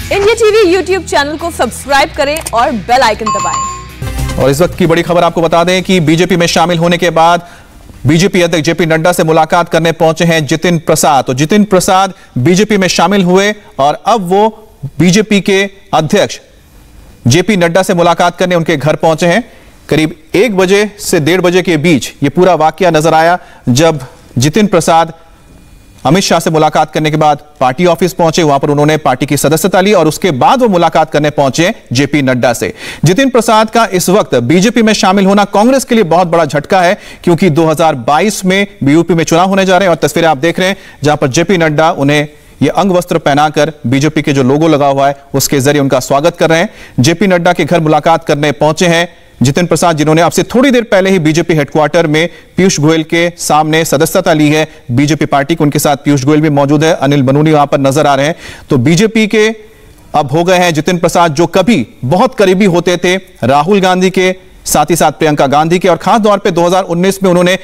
India TV YouTube channel को subscribe करें और बेल आइकन दबाएं। और इस वक्त की बड़ी खबर आपको बता दें कि बीजेपी में शामिल होने के बाद बीजेपी अध्यक्ष जेपी नड्डा से मुलाकात करने पहुंचे हैं जितिन प्रसाद। तो जितिन प्रसाद बीजेपी में शामिल हुए और अब वो बीजेपी के अध्यक्ष जेपी नड्डा से मुलाकात करने उनके घर पहुंचे हैं। करीब 1 बजे से 1:30 बजे के बीच ये पूरा वाकया नजर आया, जब जितिन प्रसाद अमित शाह से मुलाकात करने के बाद पार्टी ऑफिस पहुंचे। वहां पर उन्होंने पार्टी की सदस्यता ली और उसके बाद वो मुलाकात करने पहुंचे जेपी नड्डा से। जितिन प्रसाद का इस वक्त बीजेपी में शामिल होना कांग्रेस के लिए बहुत बड़ा झटका है, क्योंकि 2022 में यूपी में चुनाव होने जा रहे हैं और तस्वीरें आप देख रहे हैं जहां पर जेपी नड्डा उन्हें ये अंग वस्त्र पहनाकर बीजेपी के जो लोगो लगा हुआ है उसके जरिए उनका स्वागत कर रहे हैं। जेपी नड्डा के घर मुलाकात करने पहुंचे हैं जितिन प्रसाद, जिन्होंने अब से थोड़ी देर पहले ही बीजेपी हेडक्वार्टर में पीयूष गोयल के सामने सदस्यता ली है बीजेपी पार्टी को। उनके साथ पीयूष गोयल भी मौजूद है, अनिल बनूनी वहां पर नजर आ रहे हैं। तो बीजेपी के अब हो गए हैं जितिन प्रसाद, जो कभी बहुत करीबी होते थे राहुल गांधी के, साथ ही साथ प्रियंका गांधी के, और खास तौर पर 2019 में उन्होंने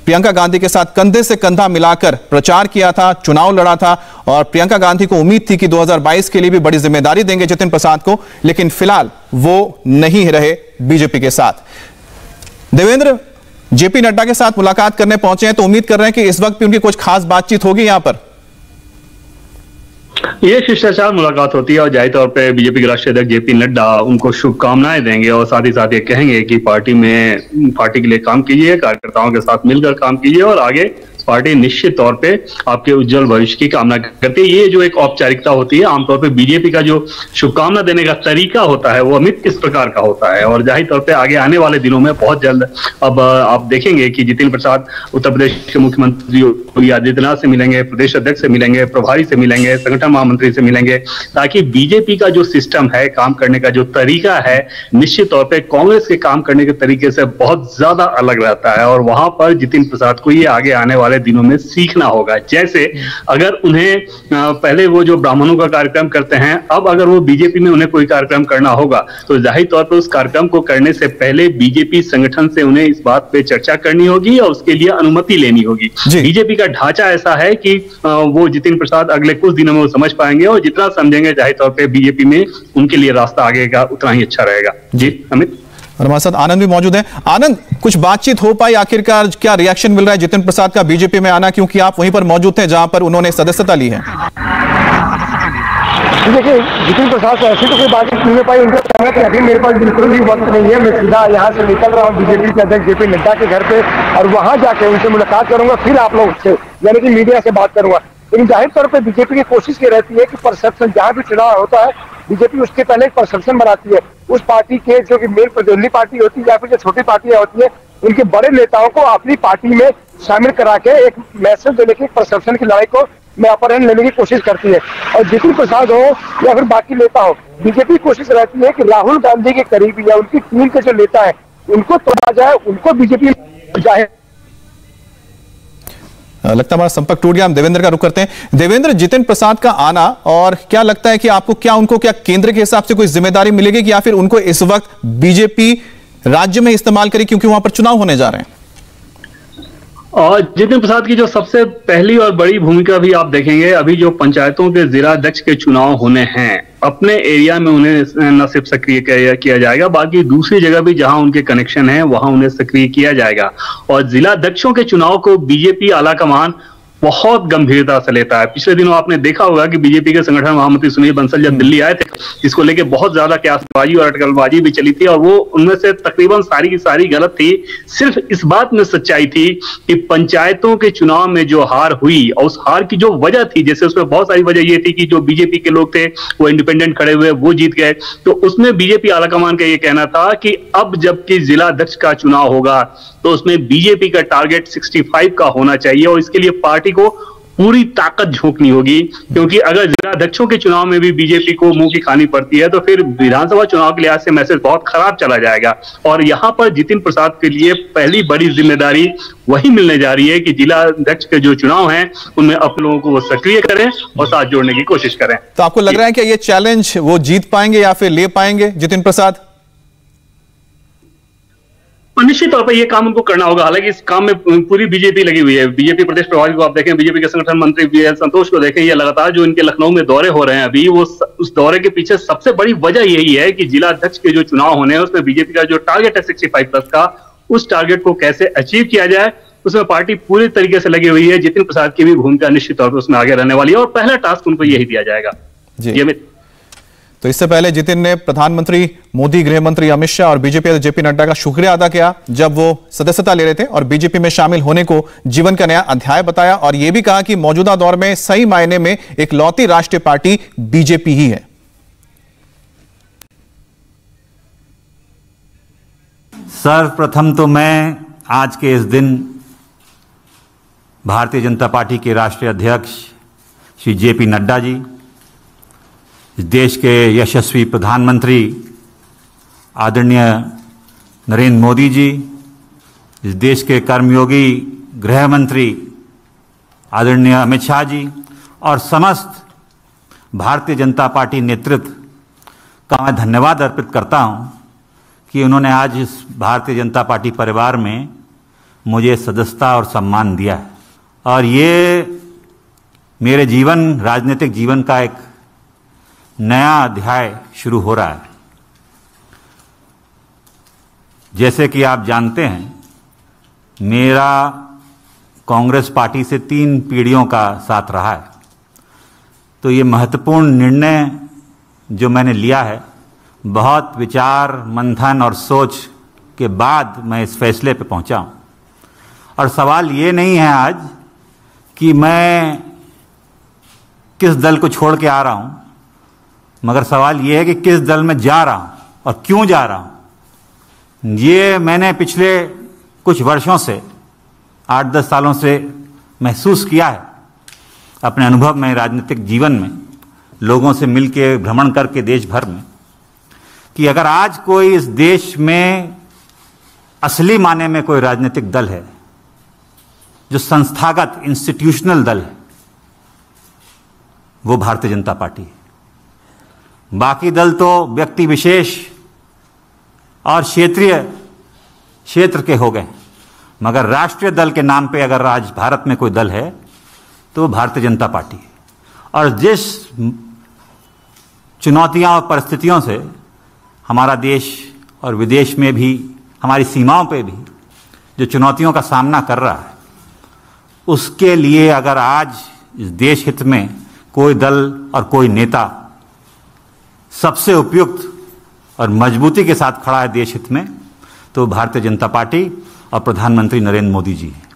प्रियंका गांधी के साथ कंधे से कंधा मिलाकर प्रचार किया था, चुनाव लड़ा था। और प्रियंका गांधी को उम्मीद थी कि 2022 के लिए भी बड़ी जिम्मेदारी देंगे जितिन प्रसाद को, लेकिन फिलहाल वो नहीं रहे बीजेपी के साथ। देवेंद्र, जेपी नड्डा के साथ मुलाकात करने पहुंचे हैं, तो उम्मीद कर रहे हैं कि इस वक्त भी उनकी कुछ खास बातचीत होगी यहां पर। ये शिष्टाचार मुलाकात होती है और जाहिर तौर पे बीजेपी के राष्ट्रीय अध्यक्ष जेपी नड्डा उनको शुभकामनाएं देंगे और साथ ही साथ ये कहेंगे कि पार्टी के लिए काम कीजिए, कार्यकर्ताओं के साथ मिलकर काम कीजिए और आगे पार्टी निश्चित तौर पे आपके उज्जवल भविष्य की कामना करती है। ये जो एक औपचारिकता होती है, आमतौर पे बीजेपी का जो शुभकामना देने का तरीका होता है वो अमित इस प्रकार का होता है। और जाहिर तौर पे आगे आने वाले दिनों में बहुत जल्द अब आप देखेंगे कि जितिन प्रसाद उत्तर प्रदेश के मुख्यमंत्री योगी आदित्यनाथ से मिलेंगे, प्रदेश अध्यक्ष से मिलेंगे, प्रभारी से मिलेंगे, संगठन महामंत्री से मिलेंगे, ताकि बीजेपी का जो सिस्टम है, काम करने का जो तरीका है, निश्चित तौर पर कांग्रेस के काम करने के तरीके से बहुत ज्यादा अलग रहता है। और वहां पर जितिन प्रसाद को ये आगे आने वाले दिनों में सीखना होगा। जैसे अगर उन्हें पहले वो जो ब्राह्मणों का कार्यक्रम करते हैं, अब अगर वो बीजेपी में उन्हें कोई कार्यक्रम करना होगा तो जाहिर तौर पर उस कार्यक्रम को करने से पहले बीजेपी संगठन से उन्हें इस बात पे चर्चा करनी होगी और उसके लिए अनुमति लेनी होगी। बीजेपी का ढांचा ऐसा है कि वो जितिन प्रसाद अगले कुछ दिनों में वो समझ पाएंगे और जितना समझेंगे जाहिर तौर पर बीजेपी में उनके लिए रास्ता आगे का उतना ही अच्छा रहेगा। जी अमित। और हमारे साथ आनंद भी मौजूद है। आनंद, कुछ बातचीत हो पाई आखिरकार? क्या रिएक्शन मिल रहा है जितिन प्रसाद का बीजेपी में आना, क्योंकि आप वहीं पर मौजूद थे जहां पर उन्होंने सदस्यता ली है? देखिए, जितिन प्रसाद से ऐसी तो कोई बातचीत नहीं हो पाई। उनका कहना कि अभी मेरे पास बिल्कुल भी वक्त नहीं है, मैं सीधा यहाँ से निकल रहा हूँ बीजेपी के अध्यक्ष जेपी नड्डा के घर पे और वहां जाके उनसे मुलाकात करूंगा, फिर आप लोग से यानी कि मीडिया से बात करूंगा। लेकिन जाहिर तौर पर बीजेपी की कोशिश ये रहती है कि परसेप्शन, जहाँ भी चुनाव होता है बीजेपी उसके पहले एक परसेप्शन बनाती है। उस पार्टी के जो कि मेन प्रतिद्वंदी पार्टी होती है या फिर जो छोटी पार्टियां होती है, उनके बड़े नेताओं को अपनी पार्टी में शामिल करा के एक मैसेज देने की, परसेप्शन की लड़ाई को में अपर हैंड लेने की कोशिश करती है। और जितिन प्रसाद हो या फिर बाकी नेता हो, बीजेपी कोशिश रहती है कि राहुल गांधी के करीबी या उनकी टीम के जो नेता है उनको तोड़ा जाए, उनको बीजेपी जाए। लगता है हमारा संपर्क टूट गया, हम देवेंद्र का रुख करते हैं। देवेंद्र, जितिन प्रसाद का आना, और क्या लगता है कि आपको उनको केंद्र के हिसाब से कोई जिम्मेदारी मिलेगी कि या फिर उनको इस वक्त बीजेपी राज्य में इस्तेमाल करेगी क्योंकि वहां पर चुनाव होने जा रहे हैं? और जितिन प्रसाद की जो सबसे पहली और बड़ी भूमिका भी आप देखेंगे, अभी जो पंचायतों के जिला अध्यक्ष के चुनाव होने हैं, अपने एरिया में उन्हें न सिर्फ सक्रिय किया जाएगा, बाकी दूसरी जगह भी जहां उनके कनेक्शन है वहां उन्हें सक्रिय किया जाएगा। और जिला अध्यक्षों के चुनाव को बीजेपी आलाकमान बहुत गंभीरता से लेता है। पिछले दिनों आपने देखा होगा कि बीजेपी के संगठन महामंत्री सुनील बंसल जब दिल्ली आए थे, इसको लेके बहुत ज्यादा क्यासबाजी और अटकलबाजी भी चली थी और वो उनमें से तकरीबन सारी की सारी गलत थी। सिर्फ इस बात में सच्चाई थी कि पंचायतों के चुनाव में जो हार हुई और उस हार की जो वजह थी, जैसे उसमें बहुत सारी वजह ये थी कि जो बीजेपी के लोग थे वो इंडिपेंडेंट खड़े हुए, वो जीत गए। तो उसमें बीजेपी आलाकमान का ये कहना था कि अब जबकि जिला अध्यक्ष का चुनाव होगा तो उसमें बीजेपी का टारगेट 65 का होना चाहिए और इसके लिए पार्टी को पूरी ताकत झोंकनी होगी, क्योंकि अगर जिला अध्यक्षों के चुनाव में भी बीजेपी को मुंह की खानी पड़ती है तो फिर विधानसभा चुनाव के लिहाज से मैसेज बहुत खराब चला जाएगा। और यहां पर जितिन प्रसाद के लिए पहली बड़ी जिम्मेदारी वही मिलने जा रही है कि जिला अध्यक्ष के जो चुनाव हैं उनमें अपने लोगों को वो सक्रिय करें और साथ जोड़ने की कोशिश करें। तो आपको लग रहा है कि ये चैलेंज वो जीत पाएंगे या फिर ले पाएंगे जितिन प्रसाद? और निश्चित तौर पर यह काम उनको करना होगा। हालांकि इस काम में पूरी बीजेपी लगी हुई है। बीजेपी प्रदेश प्रभारी को आप देखें, बीजेपी के संगठन मंत्री बीएल संतोष को देखें, ये लगातार जो इनके लखनऊ में दौरे हो रहे हैं अभी, वो उस दौरे के पीछे सबसे बड़ी वजह यही है कि जिला अध्यक्ष के जो चुनाव होने हैं उसमें बीजेपी का जो टारगेट है 65+ का, उस टारगेट को कैसे अचीव किया जाए, उसमें पार्टी पूरी तरीके से लगी हुई है। जितिन प्रसाद की भी भूमिका निश्चित तौर पर उसमें आगे रहने वाली है और पहला टास्क उनको यही दिया जाएगा। जी। तो इससे पहले जितिन ने प्रधानमंत्री मोदी, गृह मंत्री अमित शाह और बीजेपी अध्यक्ष जेपी नड्डा का शुक्रिया अदा किया जब वो सदस्यता ले रहे थे और बीजेपी में शामिल होने को जीवन का नया अध्याय बताया, और यह भी कहा कि मौजूदा दौर में सही मायने में इकलौती राष्ट्रीय पार्टी बीजेपी ही है। सर्वप्रथम तो मैं आज के इस दिन भारतीय जनता पार्टी के राष्ट्रीय अध्यक्ष श्री जेपी नड्डा जी, इस देश के यशस्वी प्रधानमंत्री आदरणीय नरेंद्र मोदी जी, इस देश के कर्मयोगी गृह मंत्री आदरणीय अमित शाह जी और समस्त भारतीय जनता पार्टी नेतृत्व का मैं धन्यवाद अर्पित करता हूं कि उन्होंने आज इस भारतीय जनता पार्टी परिवार में मुझे सदस्यता और सम्मान दिया है। और ये मेरे राजनीतिक जीवन का एक नया अध्याय शुरू हो रहा है। जैसे कि आप जानते हैं, मेरा कांग्रेस पार्टी से 3 पीढ़ियों का साथ रहा है। तो ये महत्वपूर्ण निर्णय जो मैंने लिया है, बहुत विचार मंथन और सोच के बाद मैं इस फैसले पे पहुंचा हूं। और सवाल ये नहीं है आज कि मैं किस दल को छोड़ के आ रहा हूं, मगर सवाल ये है कि किस दल में जा रहा हूं और क्यों जा रहा हूं। ये मैंने पिछले कुछ वर्षों से, 8-10 सालों से महसूस किया है अपने अनुभव में, राजनीतिक जीवन में, लोगों से मिलके भ्रमण करके देश भर में, कि अगर आज कोई इस देश में असली माने में कोई राजनीतिक दल है जो संस्थागत इंस्टीट्यूशनल दल है, वो भारतीय जनता पार्टी है। बाकी दल तो व्यक्ति विशेष और क्षेत्र के हो गए, मगर राष्ट्रीय दल के नाम पे अगर आज भारत में कोई दल है तो वो भारतीय जनता पार्टी है। और जिस चुनौतियां और परिस्थितियों से हमारा देश और विदेश में भी, हमारी सीमाओं पे भी जो चुनौतियों का सामना कर रहा है, उसके लिए अगर आज इस देश हित में कोई दल और कोई नेता सबसे उपयुक्त और मजबूती के साथ खड़ा है देश हित में, तो भारतीय जनता पार्टी और प्रधानमंत्री नरेंद्र मोदी जी हैं।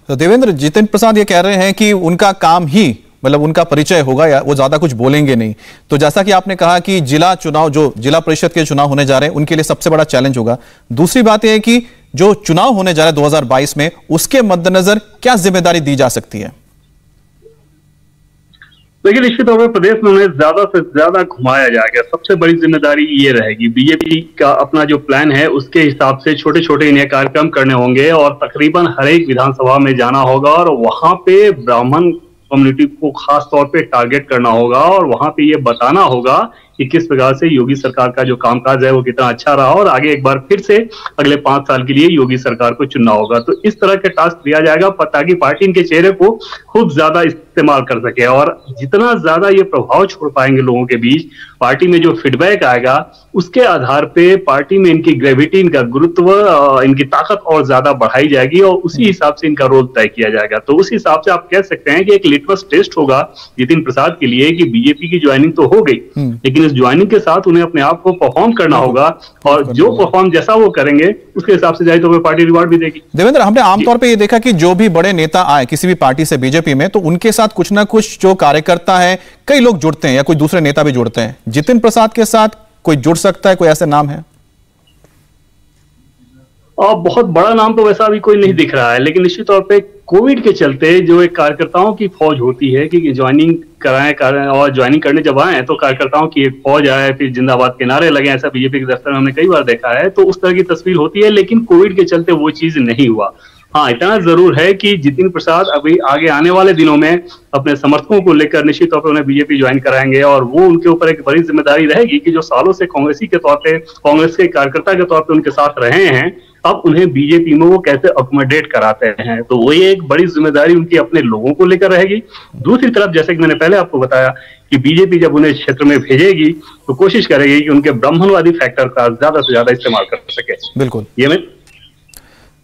तो देवेंद्र, जितिन प्रसाद ये कह रहे हैं कि उनका काम ही, मतलब उनका परिचय होगा, या वो ज्यादा कुछ बोलेंगे नहीं। तो जैसा कि आपने कहा कि जिला चुनाव, जो जिला परिषद के चुनाव होने जा रहे हैं, उनके लिए सबसे बड़ा चैलेंज होगा। दूसरी बात यह है कि जो चुनाव होने जा रहे हैं 2022 में, उसके मद्देनजर क्या जिम्मेदारी दी जा सकती है? देखिए, निश्चित तौर पर प्रदेश में उन्हें ज्यादा से ज्यादा घुमाया जाएगा। सबसे बड़ी जिम्मेदारी ये रहेगी, बीजेपी का अपना जो प्लान है उसके हिसाब से छोटे छोटे इन्हें कार्यक्रम करने होंगे और तकरीबन हर एक विधानसभा में जाना होगा और वहां पे ब्राह्मण कम्युनिटी को खास तौर पे टारगेट करना होगा और वहां पे ये बताना होगा कि किस प्रकार से योगी सरकार का जो कामकाज है वो कितना अच्छा रहा और आगे एक बार फिर से अगले 5 साल के लिए योगी सरकार को चुनना होगा। तो इस तरह के टास्क दिया जाएगा ताकि पार्टी इनके चेहरे को खूब ज्यादा इस्तेमाल कर सके और जितना ज्यादा ये प्रभाव छोड़ पाएंगे लोगों के बीच, पार्टी में जो फीडबैक आएगा उसके आधार पे पार्टी में इनकी ग्रेविटी, इनका गुरुत्व, इनकी ताकत और ज्यादा बढ़ाई जाएगी और उसी हिसाब से इनका रोल तय किया जाएगा। तो उस हिसाब से आप कह सकते हैं कि एक लिटमस टेस्ट होगा जितिन प्रसाद के लिए कि बीजेपी की ज्वाइनिंग तो हो गई, लेकिन इस ज्वाइनिंग के साथ उन्हें अपने आप को परफॉर्म करना होगा और जो परफॉर्म जैसा वो करेंगे उसके हिसाब से जाए तो पार्टी रिवार्ड भी देगी। देवेंद्र, हमने आमतौर पर यह देखा कि जो भी बड़े नेता आए किसी भी पार्टी से बीजेपी में, तो उनके साथ कुछ ना कुछ जो कार्यकर्ता है, कई लोग जुड़ते हैं या कोई दूसरे नेता भी जुड़ते हैं। जितिन प्रसाद के साथ कोई जुड़ सकता है? कोई ऐसा नाम है? और बहुत बड़ा नाम तो वैसा अभी कोई नहीं दिख रहा है, लेकिन निश्चित तौर पे कोविड के चलते जो एक कार्यकर्ताओं की फौज होती है कि ज्वाइनिंग कराएं और ज्वाइनिंग करने जब आए तो कार्यकर्ताओं की एक फौज आए, फिर जिंदाबाद के नारे लगे, ऐसा बीजेपी के दफ्तर में हमने कई बार देखा है। तो उस तरह की तस्वीर होती है, लेकिन कोविड के चलते वो चीज नहीं हुआ। हाँ, इतना जरूर है कि जितिन प्रसाद अभी आगे आने वाले दिनों में अपने समर्थकों को लेकर निश्चित तौर पर उन्हें बीजेपी ज्वाइन कराएंगे, और वो उनके ऊपर एक बड़ी जिम्मेदारी रहेगी कि जो सालों से कांग्रेसी के तौर पे, कांग्रेस के कार्यकर्ता के तौर पे उनके साथ रहे हैं, अब उन्हें बीजेपी में वो कैसे अकोमोडेट कराते हैं। तो वही एक बड़ी जिम्मेदारी उनकी अपने लोगों को लेकर रहेगी। दूसरी तरफ, जैसे कि मैंने पहले आपको बताया कि बीजेपी जब उन्हें क्षेत्र में भेजेगी तो कोशिश करेगी कि उनके ब्राह्मणवादी फैक्टर का ज्यादा से ज्यादा इस्तेमाल कर सके। बिल्कुल। ये मैं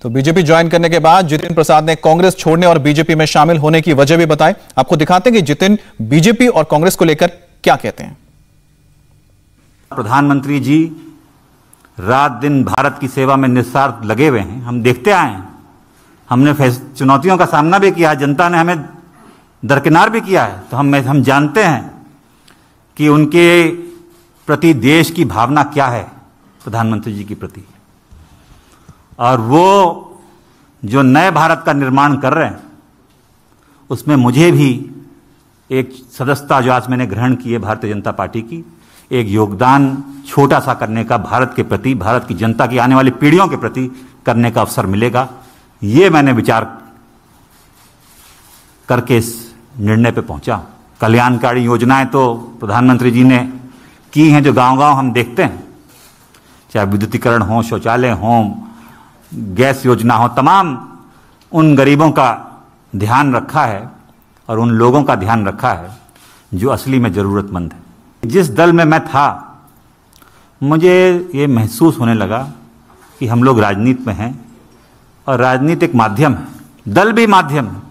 तो बीजेपी ज्वाइन करने के बाद जितिन प्रसाद ने कांग्रेस छोड़ने और बीजेपी में शामिल होने की वजह भी बताई। आपको दिखाते हैं कि जितिन बीजेपी और कांग्रेस को लेकर क्या कहते हैं। प्रधानमंत्री जी रात दिन भारत की सेवा में निस्वार्थ लगे हुए हैं, हम देखते आए हैं। हमने चुनौतियों का सामना भी किया है, जनता ने हमें दरकिनार भी किया है, तो हम जानते हैं कि उनके प्रति देश की भावना क्या है, प्रधानमंत्री जी के प्रति। और वो जो नए भारत का निर्माण कर रहे हैं उसमें मुझे भी एक सदस्यता जो आज मैंने ग्रहण की है भारतीय जनता पार्टी की, एक योगदान छोटा सा करने का भारत के प्रति, भारत की जनता की आने वाली पीढ़ियों के प्रति करने का अवसर मिलेगा। ये मैंने विचार करके इस निर्णय पे पहुंचा। कल्याणकारी योजनाएं तो प्रधानमंत्री जी ने की हैं, जो गांव-गांव हम देखते हैं, चाहे विद्युतीकरण हो, शौचालय हो, गैस योजना हो, तमाम उन गरीबों का ध्यान रखा है और उन लोगों का ध्यान रखा है जो असली में जरूरतमंद है। जिस दल में मैं था, मुझे ये महसूस होने लगा कि हम लोग राजनीति में हैं और राजनीति एक माध्यम है, दल भी माध्यम है।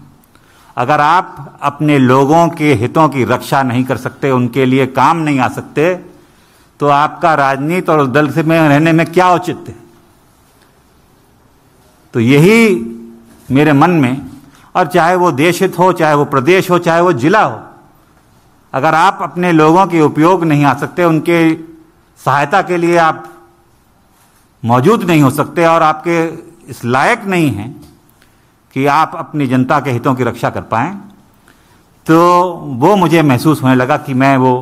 अगर आप अपने लोगों के हितों की रक्षा नहीं कर सकते, उनके लिए काम नहीं आ सकते, तो आपका राजनीति और दल से में रहने में क्या औचित्य है। तो यही मेरे मन में, और चाहे वो देश हित हो, चाहे वो प्रदेश हो, चाहे वो जिला हो, अगर आप अपने लोगों के उपयोग नहीं आ सकते, उनके सहायता के लिए आप मौजूद नहीं हो सकते और आपके इस लायक नहीं हैं कि आप अपनी जनता के हितों की रक्षा कर पाएं, तो वो मुझे महसूस होने लगा कि मैं वो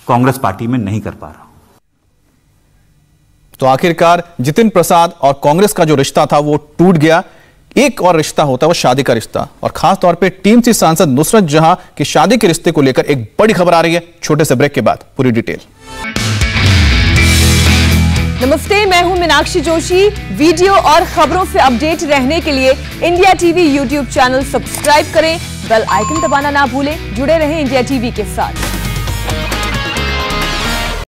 कांग्रेस पार्टी में नहीं कर पा रहा हूं। तो आखिरकार जितिन प्रसाद और कांग्रेस का जो रिश्ता था वो टूट गया। एक और रिश्ता होता है वो शादी का रिश्ता, और खास तौर पे टीएमसी सांसद नुसरत जहां की शादी के रिश्ते को लेकर एक बड़ी खबर आ रही है। छोटे से ब्रेक के बाद पूरी डिटेल। नमस्ते, मैं हूं मीनाक्षी जोशी। वीडियो और खबरों से अपडेट रहने के लिए India TV YouTube channel subscribe करें, बेल आइकन दबाना ना भूलें। जुड़े रहें इंडिया टीवी के साथ।